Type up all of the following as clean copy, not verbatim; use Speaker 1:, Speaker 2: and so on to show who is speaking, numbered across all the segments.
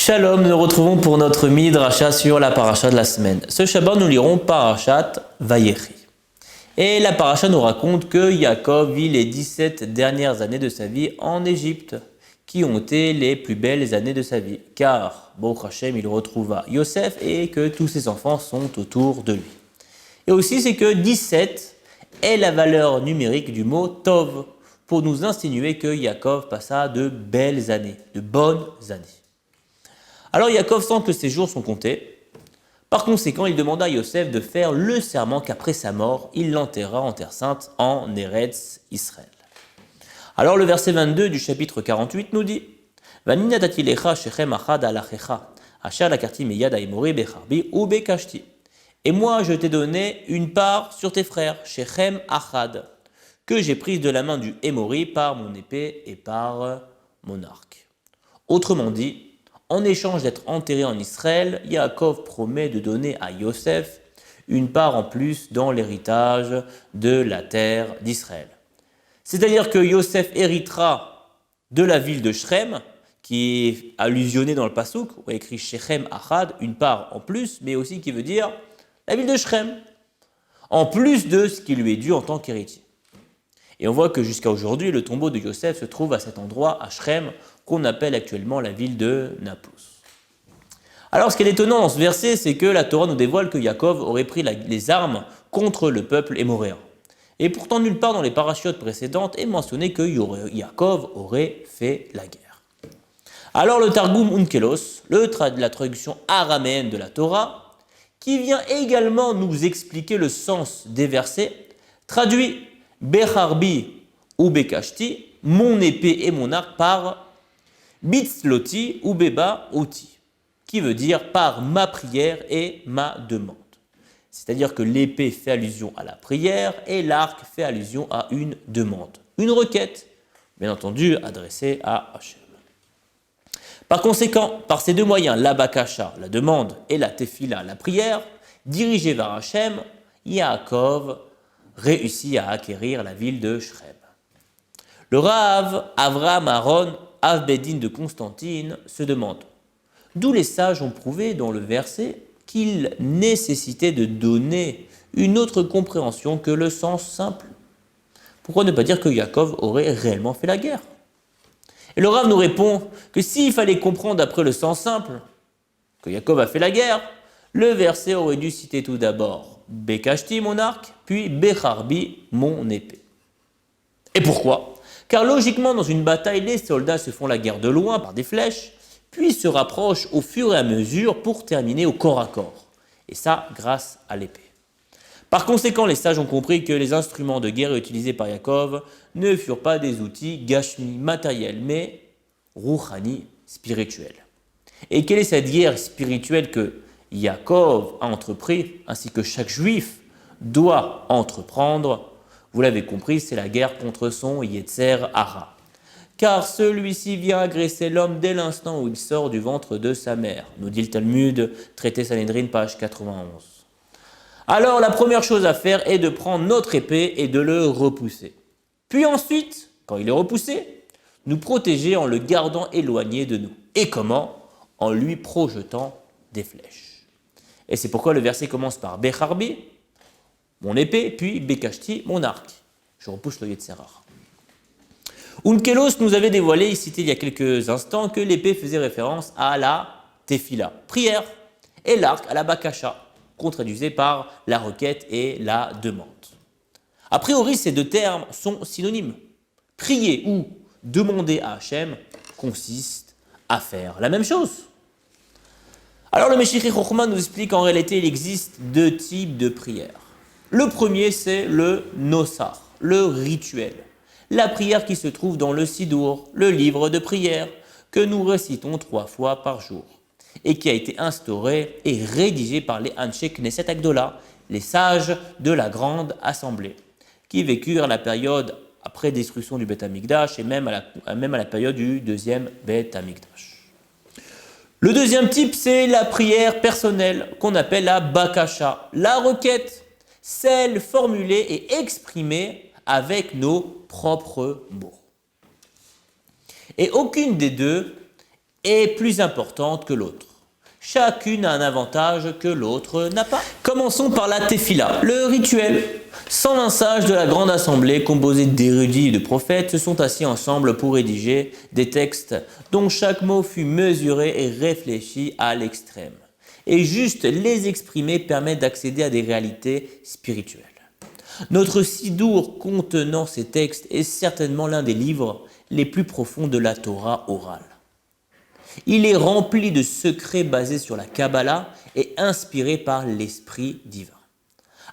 Speaker 1: Shalom, nous nous retrouvons pour notre Midrasha sur la paracha de la semaine. Ce Shabbat, nous lirons Parashat Vayechi. Et la paracha nous raconte que Yaakov vit les 17 dernières années de sa vie en Égypte, qui ont été les plus belles années de sa vie. Car, Baruch Hashem, il retrouva Yosef et que tous ses enfants sont autour de lui. Et aussi, c'est que 17 est la valeur numérique du mot Tov, pour nous insinuer que Yaakov passa de belles années, de bonnes années. Alors Yaakov sent que ses jours sont comptés. Par conséquent, il demanda à Yosef de faire le serment qu'après sa mort, il l'enterra en terre sainte, en Eretz Israël. Alors le verset 22 du chapitre 48 nous dit Vani natati lecha shechem achad alachecha, asher lakarti meyad haemori becharbi ou bekashti. Et moi, je t'ai donné une part sur tes frères, shechem achad, que j'ai prise de la main du Hémori par mon épée et par mon arc. Autrement dit, en échange d'être enterré en Israël, Yaakov promet de donner à Yosef une part en plus dans l'héritage de la terre d'Israël. C'est-à-dire que Yosef héritera de la ville de Shrem, qui est allusionnée dans le Passouk, où est écrit Shechem Achad, une part en plus, mais aussi qui veut dire la ville de Shrem, en plus de ce qui lui est dû en tant qu'héritier. Et on voit que jusqu'à aujourd'hui, le tombeau de Yosef se trouve à cet endroit, à Shrem, qu'on appelle actuellement la ville de Naplouse. Alors, ce qui est étonnant dans ce verset, c'est que la Torah nous dévoile que Yaakov aurait pris les armes contre le peuple hémoréen. Et pourtant, nulle part dans les parachiotes précédentes est mentionné que Yaakov aurait fait la guerre. Alors, le Targum Onkelos, la traduction araméenne de la Torah, qui vient également nous expliquer le sens des versets, traduit Becharbi ou Bekashti, mon épée et mon arc, par Bitzloti ou Beba Oti, qui veut dire par ma prière et ma demande. C'est-à-dire que l'épée fait allusion à la prière et l'arc fait allusion à une demande, une requête, bien entendu adressée à Hachem. Par conséquent, par ces deux moyens, la bakasha, la demande, et la tefila, la prière, dirigée vers Hachem, Yaakov réussit à acquérir la ville de Shrem. Le Rav Avraham Aaron Avbedin de Constantine se demande d'où les sages ont prouvé dans le verset qu'il nécessitait de donner une autre compréhension que le sens simple. Pourquoi ne pas dire que Yaakov aurait réellement fait la guerre? Et le Rav nous répond que s'il fallait comprendre d'après le sens simple que Yaakov a fait la guerre, le verset aurait dû citer tout d'abord Bekashti, mon arc, puis Becharbi, mon épée. Et pourquoi? Car logiquement, dans une bataille, les soldats se font la guerre de loin par des flèches, puis se rapprochent au fur et à mesure pour terminer au corps à corps. Et ça, grâce à l'épée. Par conséquent, les sages ont compris que les instruments de guerre utilisés par Yaakov ne furent pas des outils gashmi matériels, mais rouhani spirituels. Et quelle est cette guerre spirituelle que Yaakov a entrepris, ainsi que chaque juif doit entreprendre? Vous l'avez compris, c'est la guerre contre son Yetzer Hara. Car celui-ci vient agresser l'homme dès l'instant où il sort du ventre de sa mère, nous dit le Talmud, traité Sanhedrin, page 91. Alors la première chose à faire est de prendre notre épée et de le repousser. Puis ensuite, quand il est repoussé, nous protéger en le gardant éloigné de nous. Et comment? En lui projetant des flèches. Et c'est pourquoi le verset commence par Becharbi, mon épée, puis Bekashti, mon arc. Je repousse le Yetzer Hara. Onkelos nous avait dévoilé, cité il y a quelques instants, que l'épée faisait référence à la tefila, prière, et l'arc à la bakasha, qu'on traduisait par la requête et la demande. A priori, ces deux termes sont synonymes. Prier ou demander à Hachem consiste à faire la même chose. Alors le Meshichi Chochma nous explique qu'en réalité, il existe deux types de prières. Le premier, c'est le nosar, le rituel. La prière qui se trouve dans le Sidour, le livre de prière, que nous récitons 3 fois par jour, et qui a été instauré et rédigé par les Anshe Knesset Agdola, les sages de la Grande Assemblée, qui vécurent à la période après destruction du Beth Amikdash et même à la période du deuxième Beth Amikdash. Le deuxième type, c'est la prière personnelle, qu'on appelle la bakasha, la requête, celle formulée et exprimée avec nos propres mots. Et aucune des deux est plus importante que l'autre. Chacune a un avantage que l'autre n'a pas. Commençons par la tefila, le rituel. 120 sages de la grande assemblée, composée d'érudits et de prophètes, se sont assis ensemble pour rédiger des textes dont chaque mot fut mesuré et réfléchi à l'extrême. Et juste les exprimer permet d'accéder à des réalités spirituelles. Notre Sidour contenant ces textes est certainement l'un des livres les plus profonds de la Torah orale. Il est rempli de secrets basés sur la Kabbalah et inspiré par l'Esprit divin.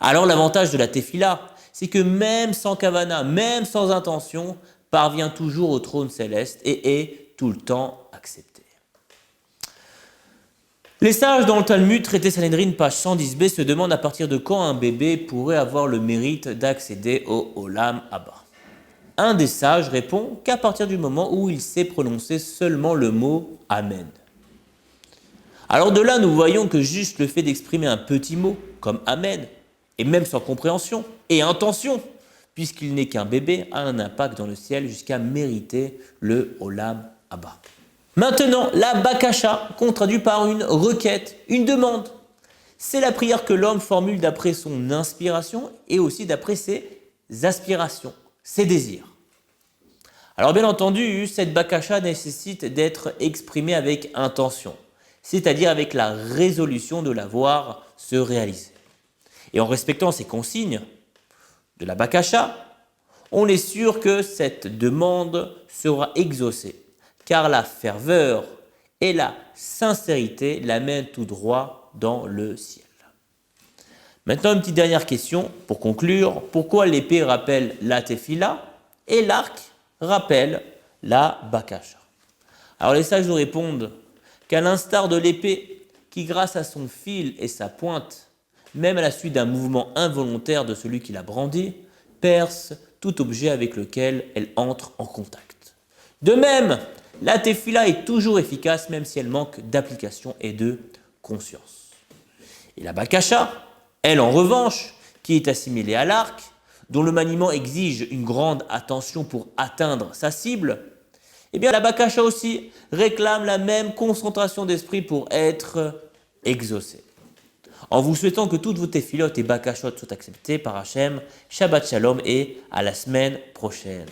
Speaker 1: Alors l'avantage de la Tefila, c'est que même sans Kavana, même sans intention, parvient toujours au trône céleste et est tout le temps accepté. Les sages dans le Talmud, traité Sanhedrin, page 110b, se demandent à partir de quand un bébé pourrait avoir le mérite d'accéder au Olam Haba. Un des sages répond qu'à partir du moment où il sait prononcer seulement le mot « Amen ». Alors de là, nous voyons que juste le fait d'exprimer un petit mot, comme « Amen », et même sans compréhension et intention, puisqu'il n'est qu'un bébé, a un impact dans le ciel jusqu'à mériter le Olam Haba. Maintenant, la bakasha, qu'on traduit par une requête, une demande. C'est la prière que l'homme formule d'après son inspiration et aussi d'après ses aspirations, ses désirs. Alors bien entendu, cette bakasha nécessite d'être exprimée avec intention, c'est-à-dire avec la résolution de la voir se réaliser. Et en respectant ces consignes de la bakasha, on est sûr que cette demande sera exaucée, car la ferveur et la sincérité l'amènent tout droit dans le ciel. Maintenant, une petite dernière question pour conclure. Pourquoi l'épée rappelle la tefila et l'arc rappelle la bakasha? Alors les sages nous répondent qu'à l'instar de l'épée, qui grâce à son fil et sa pointe, même à la suite d'un mouvement involontaire de celui qui la brandit, perce tout objet avec lequel elle entre en contact. De même, la tefila est toujours efficace même si elle manque d'application et de conscience. Et la bakasha, elle en revanche, qui est assimilée à l'arc, dont le maniement exige une grande attention pour atteindre sa cible, eh bien la bakasha aussi réclame la même concentration d'esprit pour être exaucée. En vous souhaitant que toutes vos tefilot et bakashot soient acceptées par Hachem, Shabbat Shalom et à la semaine prochaine.